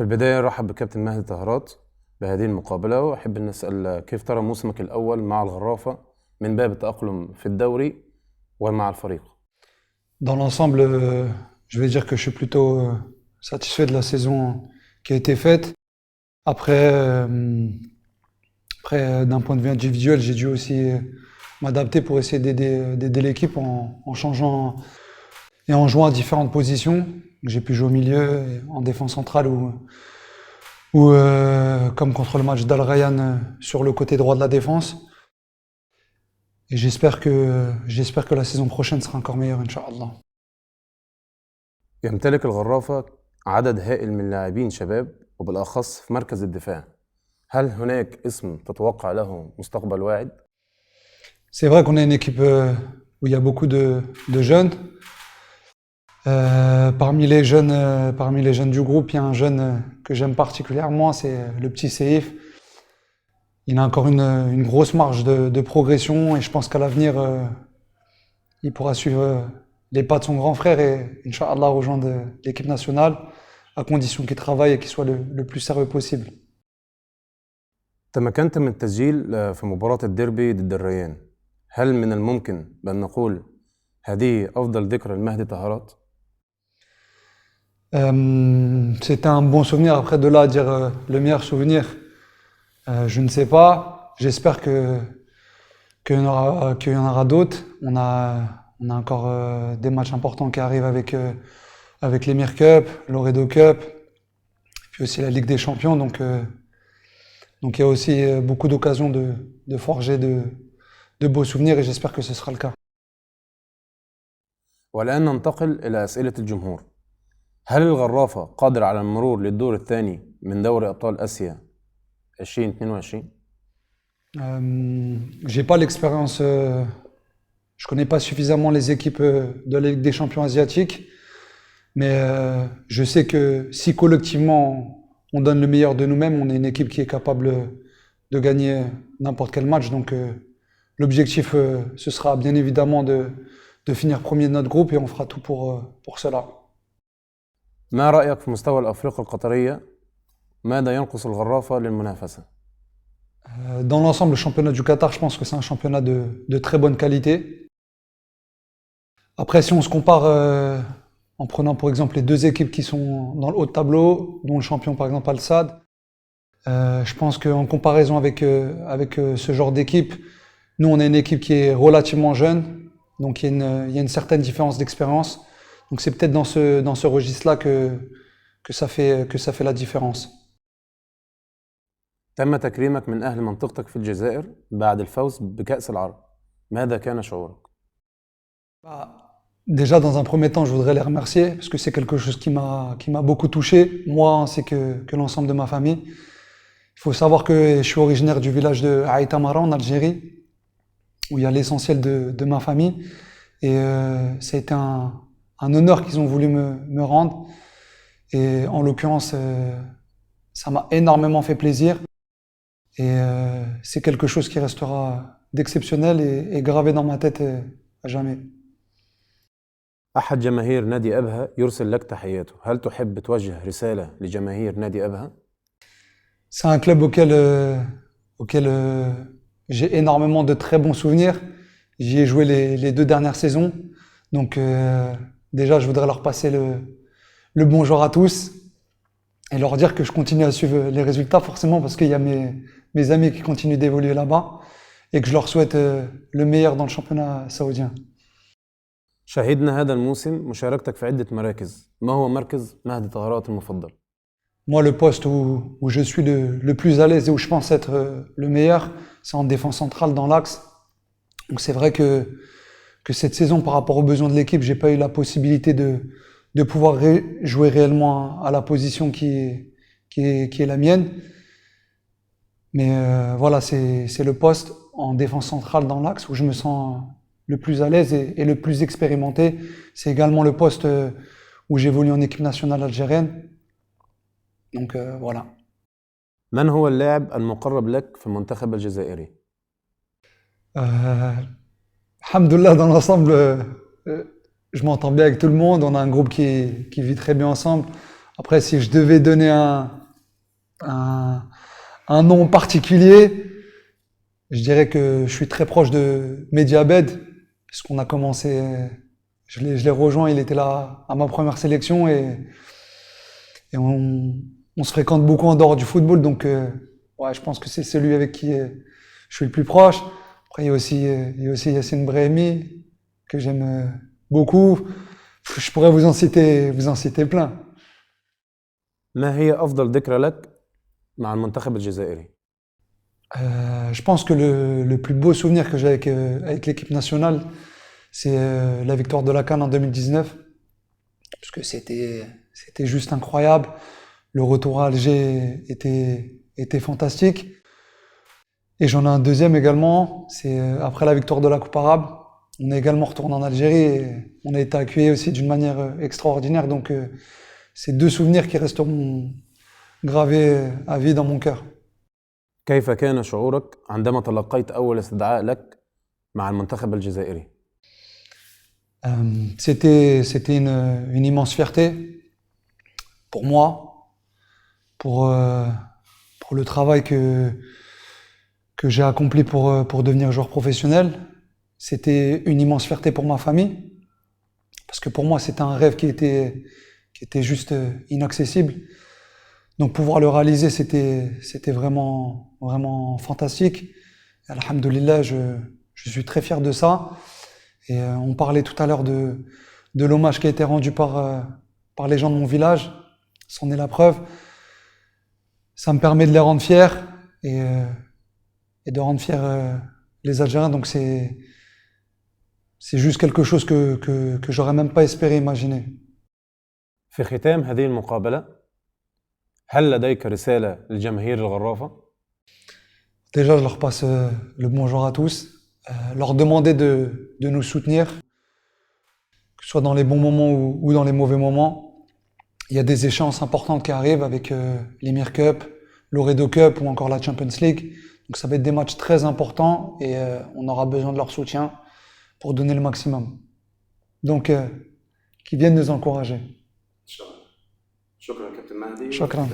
في البداية نرحب بكابتن مهدي طهرات بهذه المقابلة، وأحب أن أسأل كيف ترى موسمك الأول مع الغرافة من باب التأقلم في الدوري ومع الفريق؟ Dans l'ensemble, je vais dire que je suis plutôt satisfait de la saison qui a été faite. Après, d'un point de vue individuel, j'ai dû aussi m'adapter pour essayer d'aider l'équipe en changeant et en jouant à différentes positions. J'ai pu jouer au milieu, et en défense centrale ou comme contre le match d'Al Rayyan sur le côté droit de la défense. Et j'espère que la saison prochaine sera encore meilleure, Inch'Allah. يمتلك الغرافة عدد هائل من لاعبين شباب وبالأخص في مركز الدفاع. هل هناك اسم تتوقع له مستقبل واعد؟ C'est vrai qu'on a une équipe où il y a beaucoup de jeunes. Parmi les jeunes du groupe, il y a un jeune que j'aime particulièrement, c'est le petit Seif. Il a encore une grosse marge de progression et je pense qu'à l'avenir, il pourra suivre les pas de son grand frère et, Inch'Allah, rejoindre l'équipe nationale, à condition qu'il travaille et qu'il soit le plus sérieux possible. تمكنت من التسجيل في مباراة الديربي ضد الريان. هل من الممكن بأن نقول هذه أفضل ذكرى لمهدي طهرات؟ C'était un bon souvenir. Après, de là à dire le meilleur souvenir, je ne sais pas. J'espère qu'il y en aura d'autres. On a encore des matchs importants qui arrivent avec l'Emir Cup, l'Oredo Cup, puis aussi la Ligue des Champions. Donc il y a aussi beaucoup d'occasions de forger de beaux souvenirs et j'espère que ce sera le cas. والآن ننتقل إلى أسئلة الجمهور. هل الغرافة قادر على المرور للدور الثاني من دوري أبطال آسيا 2022؟ J'ai pas l'expérience, je connais pas suffisamment les équipes de la Ligue des Champions asiatiques, mais je sais que si collectivement on donne le meilleur de nous-mêmes, on est une équipe qui est capable de gagner n'importe quel match. Donc l'objectif, ce sera bien évidemment de finir premier de notre groupe et on fera tout pour cela. ما رأيك في مستوى الأفريقيا القطرية؟ ماذا ينقص الغرافة للمنافسة؟ Dans l'ensemble, le championnat du Qatar, je pense que c'est un championnat de très bonne qualité. Après, si on se compare en prenant pour exemple les deux équipes qui sont dans le haut de tableau, dont le champion par exemple Al-Sadd, je pense qu'en comparaison avec ce genre d'équipe, nous on est une équipe qui est relativement jeune, donc il y a une certaine différence d'expérience. Donc c'est peut-être dans ce registre-là que ça fait la différence. تم تكريمك من أهل منطقتك في الجزائر بعد الفوز بكأس العرب. ماذا كان شعورك؟ Déjà, dans un premier temps, je voudrais les remercier parce que c'est quelque chose qui m'a beaucoup touché, moi ainsi que l'ensemble de ma famille. Il faut savoir que je suis originaire du village de Aït Amara en Algérie, où il y a l'essentiel de ma famille. Et ça a été un honneur qu'ils ont voulu me rendre. Et en l'occurrence, ça m'a énormément fait plaisir. Et c'est quelque chose qui restera d'exceptionnel et gravé dans ma tête à jamais. أحد جماهير نادي أبها يرسل لك تحياته. هل تحب توجه رسالة لجماهير نادي أبها؟ C'est un club auquel j'ai énormément de très bons souvenirs. J'y ai joué les 2 dernières saisons. Donc déjà, je voudrais leur passer le bonjour à tous et leur dire que je continue à suivre les résultats forcément parce qu'il y a mes amis qui continuent d'évoluer là-bas et que je leur souhaite le meilleur dans le championnat saoudien. شاهدنا هذا الموسم مشاركتك في عدة مراكز. ما هو مركز مهدي طهرات المفضل؟ Moi, le poste où je suis le plus à l'aise et où je pense être le meilleur, c'est en défense centrale dans l'axe. Donc c'est vrai que cette saison, par rapport aux besoins de l'équipe, j'ai pas eu la possibilité de pouvoir jouer réellement à la position qui est la mienne. Mais voilà, c'est le poste en défense centrale dans l'axe où je me sens le plus à l'aise et le plus expérimenté. C'est également le poste où j'évolue en équipe nationale algérienne. Donc voilà. من هو اللاعب المقرب لك في المنتخب الجزائري؟ Alhamdoulilah, dans l'ensemble, je m'entends bien avec tout le monde. On a un groupe qui vit très bien ensemble. Après, si je devais donner un nom particulier, je dirais que je suis très proche de Mehdi Abed, puisqu'on a commencé, je l'ai rejoint, il était là à ma première sélection et on se fréquente beaucoup en dehors du football, donc ouais, je pense que c'est celui avec qui je suis le plus proche. Après, il y a aussi Yassine Brahimi, que j'aime beaucoup. Je pourrais vous en citer plein. ما هي أفضل ذكرى لك مع المنتخب الجزائري؟ Je pense que le plus beau souvenir que j'ai avec l'équipe nationale, c'est la victoire de la CAN en 2019, parce que c'était juste incroyable. Le retour à Alger était fantastique. Et j'en ai un deuxième également, c'est après la victoire de la Coupe arabe. On est également retourné en Algérie et on a été accueillis aussi d'une manière extraordinaire. Donc c'est deux souvenirs qui resteront gravés à vie dans mon cœur. كيف كان شعورك عندما تلقيت أول استدعاء لك مع المنتخب الجزائري؟ C'était une immense fierté pour moi, pour le travail que j'ai accompli pour devenir joueur professionnel. C'était une immense fierté pour ma famille, parce que pour moi, c'était un rêve qui était juste inaccessible. Donc pouvoir le réaliser, c'était vraiment, vraiment fantastique. Alhamdoulilah, je suis très fier de ça. Et on parlait tout à l'heure de l'hommage qui a été rendu par les gens de mon village. C'en est la preuve. Ça me permet de les rendre fiers et de rendre fiers les Algériens. Donc c'est juste quelque chose que j'aurais même pas espéré imaginer. في ختام هذه المقابلة هل لديك رسالة للجماهير الغرافة؟ Déjà, je leur passe le bonjour à tous, leur demander de nous soutenir, que ce soit dans les bons moments ou dans les mauvais moments. Il y a des échéances importantes qui arrivent avec l'Emir Cup, l'Oredo Cup ou encore la Champions League. Donc ça va être des matchs très importants et on aura besoin de leur soutien pour donner le maximum. Donc, qu'ils viennent nous encourager. شكرا كابتن مهدي. شكرا.